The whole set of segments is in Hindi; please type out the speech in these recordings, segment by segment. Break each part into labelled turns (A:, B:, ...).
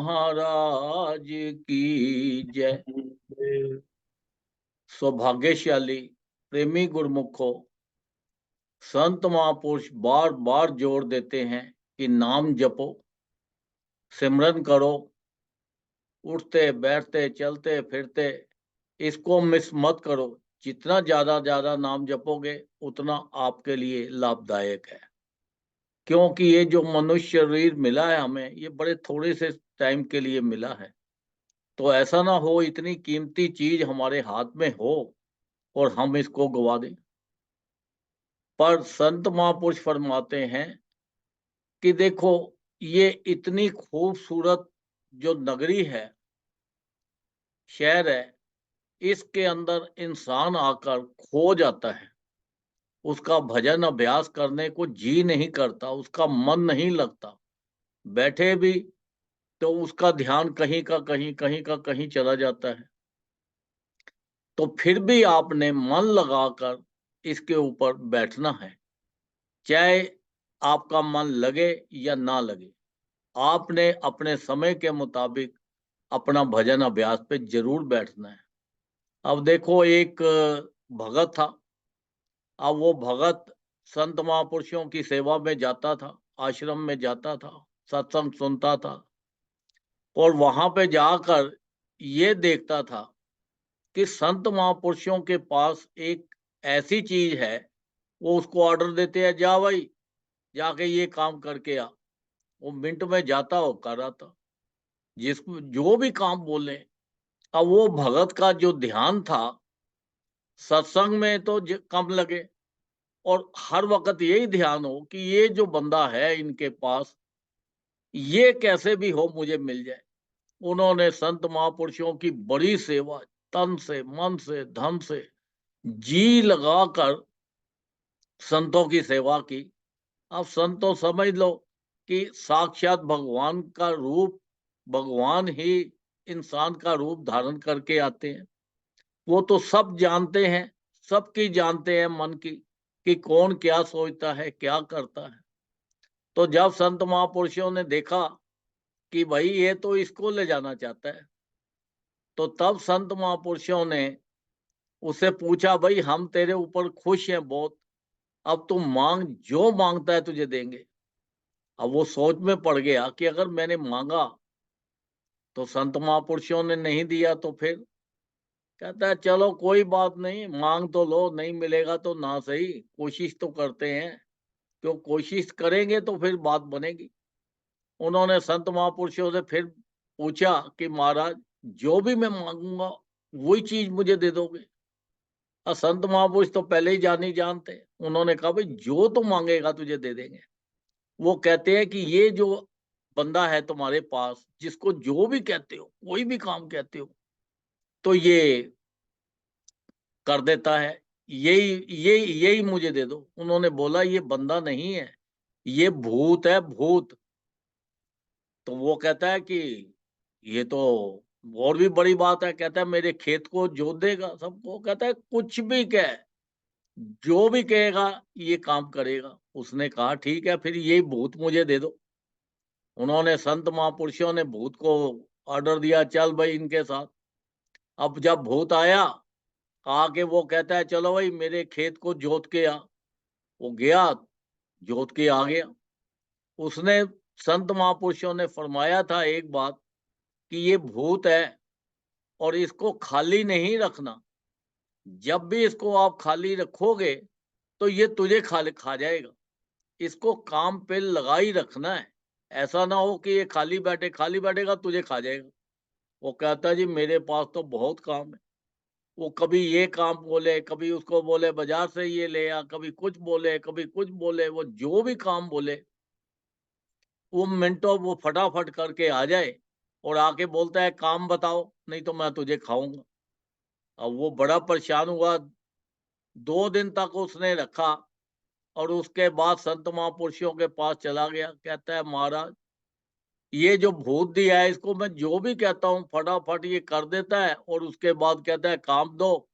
A: महाराज की जय। सौभाग्यशाली प्रेमी गुरमुखो, संत महापुरुष बार बार जोर देते हैं कि नाम जपो, सिमरन करो, उठते बैठते चलते फिरते इसको मिस मत करो। जितना ज्यादा नाम जपोगे उतना आपके लिए लाभदायक है, क्योंकि ये जो मनुष्य शरीर मिला है हमें, ये बड़े थोड़े से टाइम के लिए मिला है। तो ऐसा ना हो इतनी कीमती चीज हमारे हाथ में हो और हम इसको गवा दें। पर संत महापुरुष फरमाते हैं कि देखो, ये इतनी खूबसूरत जो नगरी है, शहर है, इसके अंदर इंसान आकर खो जाता है। उसका भजन अभ्यास करने को जी नहीं करता, उसका मन नहीं लगता। बैठे भी तो उसका ध्यान कहीं का कहीं चला जाता है। तो फिर भी आपने मन लगाकर इसके ऊपर बैठना है, चाहे आपका मन लगे या ना लगे। आपने अपने समय के मुताबिक अपना भजन अभ्यास पे जरूर बैठना है। अब देखो, एक भगत था। अब वो भगत संत महापुरुषों की सेवा में जाता था, आश्रम में जाता था, सत्संग सुनता था, और वहां पे जाकर ये देखता था कि संत महापुरुषों के पास एक ऐसी चीज है, वो उसको ऑर्डर देते हैं, जा भाई जाके ये काम करके आ। वो मिनट में जाता हो कर आता, जिसको जो भी काम बोले। अब वो भगत का जो ध्यान था सत्संग में तो कम लगे, और हर वक्त यही ध्यान हो कि ये जो बंदा है इनके पास, ये कैसे भी हो मुझे मिल जाए। उन्होंने संत महापुरुषों की बड़ी सेवा, तन से मन से धन से जी लगाकर संतों की सेवा की। अब संतों समझ लो कि साक्षात भगवान का रूप, भगवान ही इंसान का रूप धारण करके आते हैं। वो तो सब जानते हैं, सबकी जानते हैं मन की, कि कौन क्या सोचता है, क्या करता है। तो जब संत महापुरुषों ने देखा कि भाई ये तो इसको ले जाना चाहता है, तो तब संत महापुरुषों ने उससे पूछा, भाई हम तेरे ऊपर खुश हैं बहुत, अब तू मांग, जो मांगता है तुझे देंगे। अब वो सोच में पड़ गया कि अगर मैंने मांगा तो संत महापुरुषों ने नहीं दिया, तो फिर कहता है चलो कोई बात नहीं, मांग तो लो, नहीं मिलेगा तो ना सही, कोशिश तो करते हैं। क्यों कोशिश करेंगे तो फिर बात बनेगी। उन्होंने संत महापुरुषों से फिर पूछा कि महाराज, जो भी मैं मांगूंगा वही चीज मुझे दे दोगे? और संत महापुरुष तो पहले ही जानी जानते। उन्होंने कहा, भाई जो तुम मांगेगा तुझे दे देंगे। वो कहते हैं कि ये जो बंदा है तुम्हारे पास, जिसको जो भी कहते हो, कोई भी काम कहते हो, तो ये कर देता है। यही मुझे दे दो। उन्होंने बोला, ये बंदा नहीं है, ये भूत है, भूत। तो वो कहता है कि ये तो और भी बड़ी बात है। कहता है मेरे खेत को जोत देगा सबको। कहता है कुछ भी कह, जो भी कहेगा ये काम करेगा। उसने कहा ठीक है, फिर ये भूत मुझे दे दो। उन्होंने संत महापुरुषों ने भूत को ऑर्डर दिया, चल भाई इनके साथ। अब जब भूत आया, आके वो कहता है चलो भाई मेरे खेत को जोत के आ। वो गया, जोत के आ गया। उसने, संत महापुरुषों ने फरमाया था एक बात, कि ये भूत है और इसको खाली नहीं रखना। जब भी इसको आप खाली रखोगे तो ये तुझे खा जाएगा। इसको काम पे लगा ही रखना है। ऐसा ना हो कि ये खाली बैठेगा तुझे खा जाएगा। वो कहता है जी मेरे पास तो बहुत काम है। वो कभी ये काम बोले, कभी उसको बोले बाजार से ये ले आ, कभी कुछ बोले, कभी कुछ बोले। वो जो भी काम बोले, वो मिनटों वो फटाफट करके आ जाए, और आके बोलता है काम बताओ, नहीं तो मैं तुझे खाऊंगा। अब वो बड़ा परेशान हुआ। 2 दिन तक उसने रखा, और उसके बाद संत महापुरुषों के पास चला गया। कहता है महाराज, ये जो भूत दिया है इसको मैं जो भी कहता हूँ फटाफट ये कर देता है, और उसके बाद कहता है काम दो,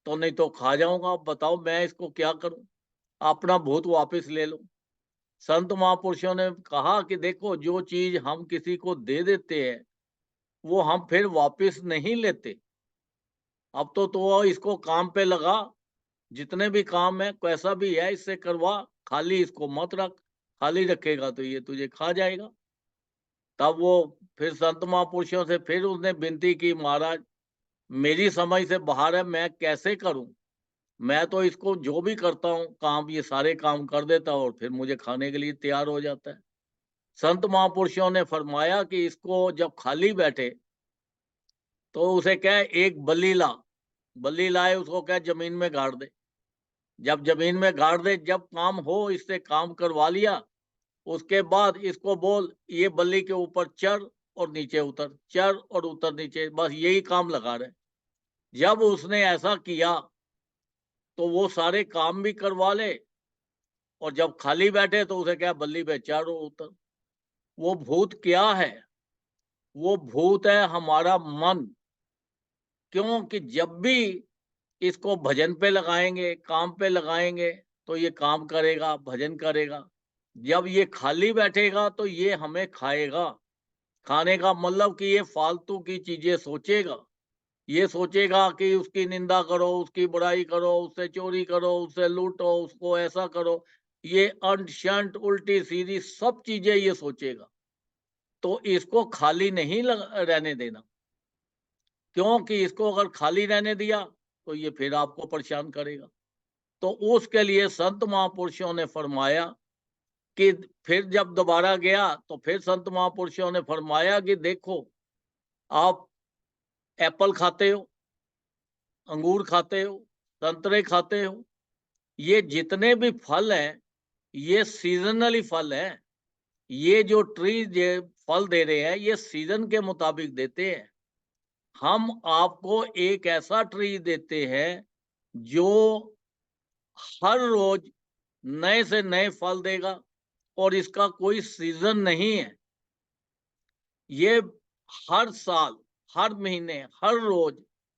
A: तो नहीं तो खा जाऊंगा। अब बताओ मैं इसको क्या करूं, अपना भूत वापस ले लो। संत महापुरुषों ने कहा कि देखो, जो चीज हम किसी को दे देते हैं वो हम फिर वापस नहीं लेते। अब तो इसको काम पे लगा, जितने भी काम है कैसा भी है इससे करवा, खाली इसको मत रख, खाली रखेगा तो ये तुझे खा जाएगा। तब वो फिर संत महापुरुषों से फिर उसने विनती की, महाराज मेरी समझ से बाहर है, मैं कैसे करूं? मैं तो इसको जो भी करता हूँ काम, ये सारे काम कर देता हूँ और फिर मुझे खाने के लिए तैयार हो जाता है। संत महापुरुषों ने फरमाया कि इसको जब खाली बैठे तो उसे कहे एक बल्ली ला, बल्ली लाए उसको कहे जमीन में गाड़ दे। जब जमीन में गाड़ दे, जब काम हो इससे काम करवा लिया, उसके बाद इसको बोल ये बल्ली के ऊपर चढ़ और नीचे उतर, चढ़ और उतर नीचे, बस यही काम लगा रहे। जब उसने ऐसा किया तो वो सारे काम भी करवा ले और जब खाली बैठे तो उसे क्या, बल्ली पे चढ़ और उतर। वो भूत क्या है? वो भूत है हमारा मन। क्योंकि जब भी इसको भजन पे लगाएंगे, काम पे लगाएंगे तो ये काम करेगा, भजन करेगा। जब ये खाली बैठेगा तो ये हमें खाएगा। खाने का मतलब कि ये फालतू की चीजें सोचेगा। ये सोचेगा कि उसकी निंदा करो, उसकी बुराई करो, उससे चोरी करो, उससे लूटो, उसको ऐसा करो। ये अंट शंट उल्टी सीधी सब चीजें ये सोचेगा। तो इसको खाली नहीं रहने देना, क्योंकि इसको अगर खाली रहने दिया तो ये फिर आपको परेशान करेगा। तो उसके लिए संत महापुरुषों ने फरमाया कि फिर जब दोबारा गया तो फिर संत महापुरुषों ने फरमाया कि देखो, आप एप्पल खाते हो, अंगूर खाते हो, संतरे खाते हो, ये जितने भी फल हैं ये सीजनली फल हैं। ये जो ट्री फल दे रहे हैं ये सीजन के मुताबिक देते हैं। हम आपको एक ऐसा ट्री देते हैं जो हर रोज नए से नए फल देगा और इसका कोई सीजन नहीं है। ये हर साल, हर महीने, हर रोज,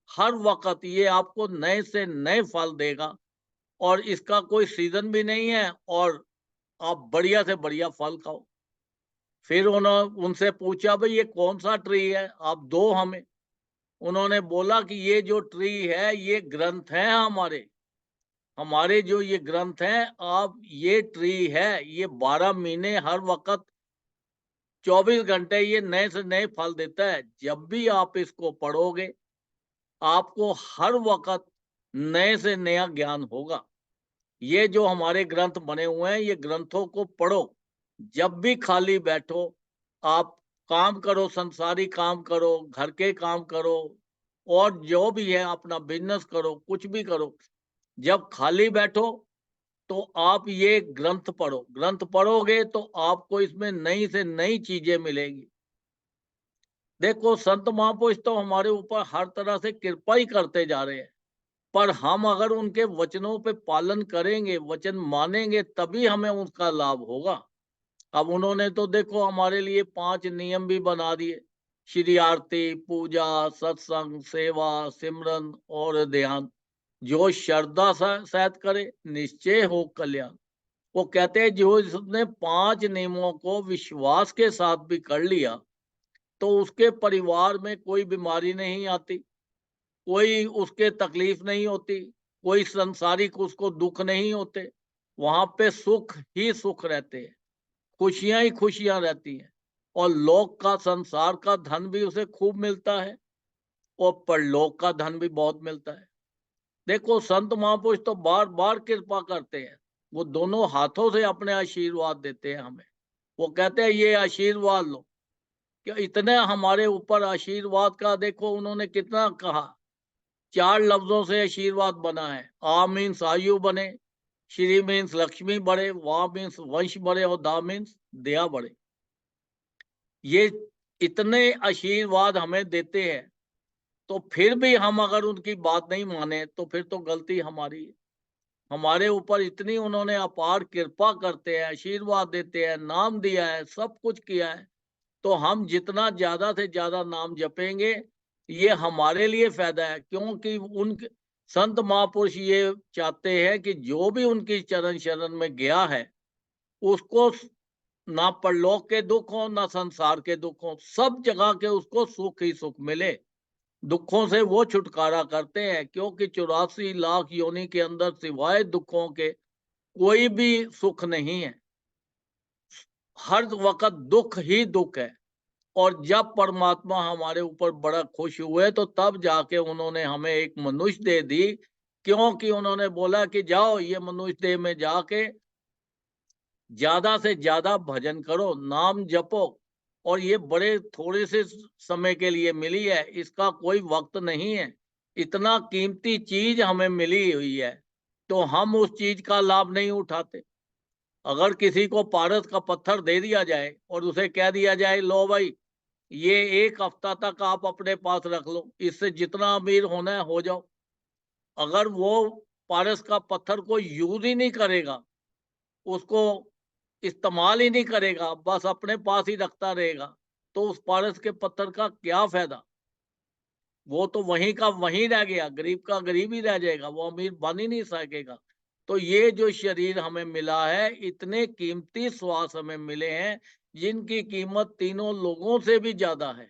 A: हर वक्त ये आपको नए से नए फल देगा और इसका कोई सीजन भी नहीं है और आप बढ़िया से बढ़िया फल खाओ। फिर उन्होंने उनसे पूछा, भाई ये कौन सा ट्री है, आप दो हमें। उन्होंने बोला कि ये जो ट्री है ये ग्रंथ है हमारे, हमारे जो ये ग्रंथ हैं, आप ये ट्री है, ये 12 महीने हर वक्त 24 घंटे ये नए से नए फल देता है। जब भी आप इसको पढ़ोगे आपको हर वक्त नए से नया ज्ञान होगा। ये जो हमारे ग्रंथ बने हुए हैं ये ग्रंथों को पढ़ो। जब भी खाली बैठो आप काम करो, संसारी काम करो, घर के काम करो और जो भी है अपना बिजनेस करो, कुछ भी करो। जब खाली बैठो तो आप ये ग्रंथ पढ़ो। ग्रंथ पढ़ोगे तो आपको इसमें नई से नई चीजें मिलेगी। देखो, संत महापुरुष तो हमारे ऊपर हर तरह से कृपा ही करते जा रहे हैं, पर हम अगर उनके वचनों पे पालन करेंगे, वचन मानेंगे, तभी हमें उसका लाभ होगा। अब उन्होंने तो देखो हमारे लिए 5 नियम भी बना दिए, श्री आरती, पूजा, सत्संग, सेवा, सिमरन और ध्यान। जो श्रद्धा सहित करे निश्चय हो कल्याण। वो कहते हैं जो इसने 5 नियमों को विश्वास के साथ भी कर लिया तो उसके परिवार में कोई बीमारी नहीं आती, कोई उसके तकलीफ नहीं होती, कोई संसारिक उसको दुख नहीं होते। वहां पे सुख ही सुख रहते हैं, खुशियां ही खुशियां रहती हैं और लोक का, संसार का धन भी उसे खूब मिलता है और परलोक का धन भी बहुत मिलता है। देखो, संत महापुरुष तो बार बार कृपा करते हैं, वो दोनों हाथों से अपने आशीर्वाद देते हैं हमें। वो कहते हैं ये आशीर्वाद लो। कि इतने हमारे ऊपर आशीर्वाद का देखो उन्होंने कितना कहा। 4 लफ्जों से आशीर्वाद बना है। आ मीन्स आयु बने, श्री मीन्स लक्ष्मी बढ़े, वाह मीन्स वंश बढ़े और दा मीन्स दया बढ़े। ये इतने आशीर्वाद हमें देते हैं, तो फिर भी हम अगर उनकी बात नहीं माने तो फिर तो गलती हमारी है। हमारे ऊपर इतनी उन्होंने अपार कृपा करते हैं, आशीर्वाद देते हैं, नाम दिया है, सब कुछ किया है। तो हम जितना ज्यादा से ज्यादा नाम जपेंगे ये हमारे लिए फायदा है, क्योंकि उनके संत महापुरुष ये चाहते हैं कि जो भी उनकी चरण शरण में गया है उसको ना परलोक के दुख हो ना संसार के दुख हो, सब जगह के उसको सुख ही सुख मिले। दुखों से वो छुटकारा करते हैं, क्योंकि 84 लाख योनि के अंदर सिवाय दुखों के कोई भी सुख नहीं है। हर वक्त दुख ही दुख है। और जब परमात्मा हमारे ऊपर बड़ा खुश हुए तो तब जाके उन्होंने हमें एक मनुष्य दे दी, क्योंकि उन्होंने बोला कि जाओ ये मनुष्य देह में जाके ज्यादा से ज्यादा भजन करो, नाम जपो। और ये बड़े थोड़े से समय के लिए मिली है, इसका कोई वक्त नहीं है। इतना कीमती चीज हमें मिली हुई है, तो हम उस चीज का लाभ नहीं उठाते। अगर किसी को पारस का पत्थर दे दिया जाए और उसे कह दिया जाए, लो भाई ये 1 हफ्ता तक आप अपने पास रख लो, इससे जितना अमीर होना है हो जाओ। अगर वो पारस का पत्थर को यूज ही नहीं करेगा, उसको इस्तेमाल ही नहीं करेगा, बस अपने पास ही रखता रहेगा, तो उस पारस के पत्थर का क्या फायदा? वो तो वहीं का वहीं रह गया, गरीब का गरीब ही रह जाएगा, वो अमीर बन ही नहीं सकेगा। तो ये जो शरीर हमें मिला है, इतने कीमती श्वास हमें मिले हैं, जिनकी कीमत तीनों लोगों से भी ज्यादा है।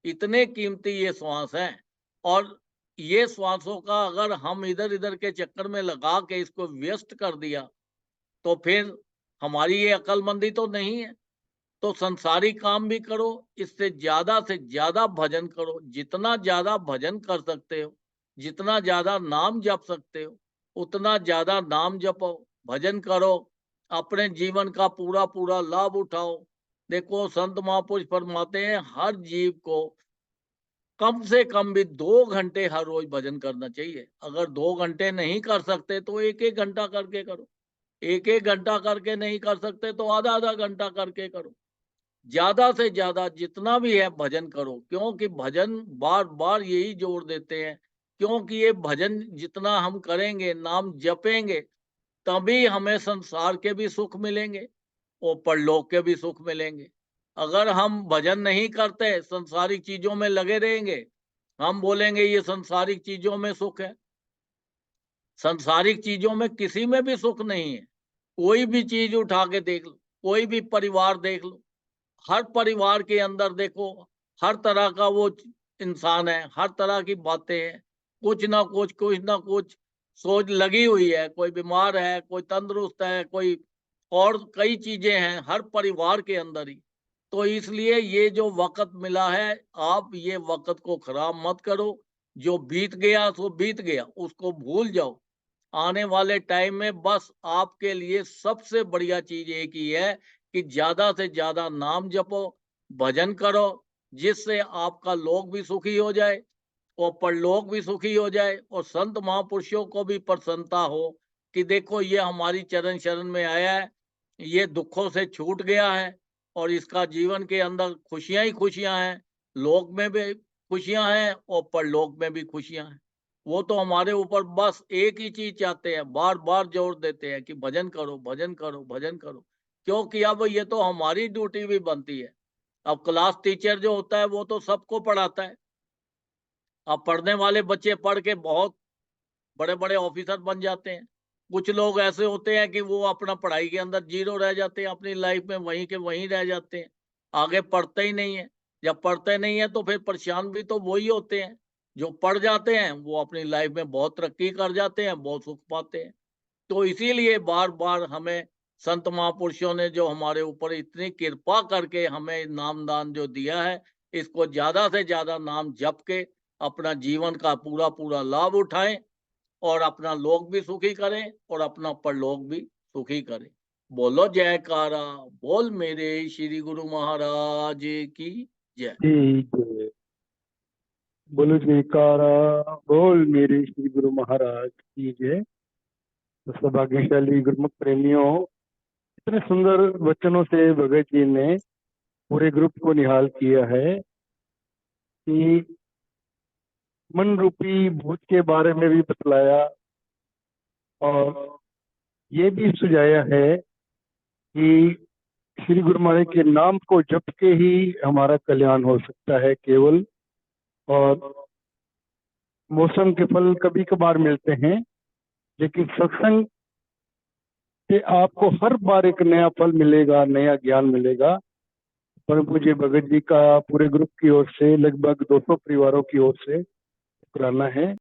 A: इतने कीमती ये श्वास हैं। और ये श्वासों का अगर हम इधर इधर के चक्कर में लगा के इसको व्यस्त कर दिया, तो फिर हमारी ये अक्लमंदी तो नहीं है। तो संसारिक काम भी करो, इससे ज्यादा भजन करो। जितना ज्यादा भजन कर सकते हो, जितना ज्यादा नाम जप सकते हो, उतना ज्यादा नाम जपो, भजन करो, अपने जीवन का पूरा पूरा लाभ उठाओ। देखो संत महापुरुष फरमाते हैं, हर जीव को कम से कम भी 2 घंटे हर रोज भजन करना चाहिए। अगर 2 घंटे नहीं कर सकते तो 1-1 घंटा करके करो। 1-1 घंटा करके नहीं कर सकते तो आधा आधा घंटा करके करो। ज्यादा से ज्यादा जितना भी है भजन करो, क्योंकि भजन बार बार यही जोर देते हैं, क्योंकि ये भजन जितना हम करेंगे, नाम जपेंगे, तभी हमें संसार के भी सुख मिलेंगे और परलोक के भी सुख मिलेंगे। अगर हम भजन नहीं करते, संसारिक चीजों में लगे रहेंगे, हम बोलेंगे ये संसारिक चीजों में सुख है। संसारिक चीजों में किसी में भी सुख नहीं है। कोई भी चीज उठा के देख लो, कोई भी परिवार देख लो, हर परिवार के अंदर देखो, हर तरह का वो इंसान है, हर तरह की बातें हैं, कुछ ना कुछ सोच लगी हुई है। कोई बीमार है, कोई तंदुरुस्त है, कोई और कई चीजें हैं हर परिवार के अंदर ही। तो इसलिए ये जो वक्त मिला है, आप ये वक्त को खराब मत करो। जो बीत गया सो बीत गया, उसको भूल जाओ। आने वाले टाइम में बस आपके लिए सबसे बढ़िया चीज एक ही है कि ज्यादा से ज्यादा नाम जपो, भजन करो, जिससे आपका लोक भी सुखी हो जाए और परलोक भी सुखी हो जाए, और संत महापुरुषों को भी प्रसन्नता हो कि देखो ये हमारी चरण शरण में आया है, ये दुखों से छूट गया है और इसका जीवन के अंदर खुशियां ही खुशियां हैं। लोक में भी खुशियां हैं और परलोक में भी खुशियां हैं। वो तो हमारे ऊपर बस एक ही चीज चाहते हैं, बार बार जोर देते हैं कि भजन करो, भजन करो, भजन करो। क्योंकि अब ये तो हमारी ड्यूटी भी बनती है। अब क्लास टीचर जो होता है वो तो सबको पढ़ाता है। अब पढ़ने वाले बच्चे पढ़ के बहुत बड़े बड़े ऑफिसर बन जाते हैं। कुछ लोग ऐसे होते हैं कि वो अपना पढ़ाई के अंदर जीरो रह जाते हैं, अपनी लाइफ में वहीं के वहीं रह जाते हैं, आगे पढ़ते ही नहीं है। जब पढ़ते नहीं है तो फिर परेशान भी तो वही होते हैं। जो पढ़ जाते हैं वो अपनी लाइफ में बहुत तरक्की कर जाते हैं, बहुत सुख पाते हैं। तो इसीलिए बार बार हमें संत महापुरुषों ने जो हमारे ऊपर इतनी कृपा करके हमें नामदान जो दिया है, इसको ज्यादा से ज्यादा नाम जप के अपना जीवन का पूरा पूरा लाभ उठाएं और अपना लोक भी सुखी करें और अपना परलोक भी सुखी करें। बोलो जयकारा, बोल मेरे श्री गुरु महाराज की जय।
B: जी जय। बोलो जयकारा, बोल मेरे श्री गुरु महाराज की जय। तो सौभाग्यशाली गुरुमुख प्रेमियों, इतने सुंदर वचनों से भगत जी ने पूरे ग्रुप को निहाल किया है कि मन रूपी भूत के बारे में भी बतलाया और ये भी सुझाया है कि श्री गुरु महाराज के नाम को जप के ही हमारा कल्याण हो सकता है केवल। और मौसम के फल कभी कभार मिलते हैं, लेकिन सत्संग कि आपको हर बार एक नया फल मिलेगा, नया ज्ञान मिलेगा। परम पूज्य भगत जी का पूरे ग्रुप की ओर से, लगभग 200 परिवारों की ओर से शुक्राना है।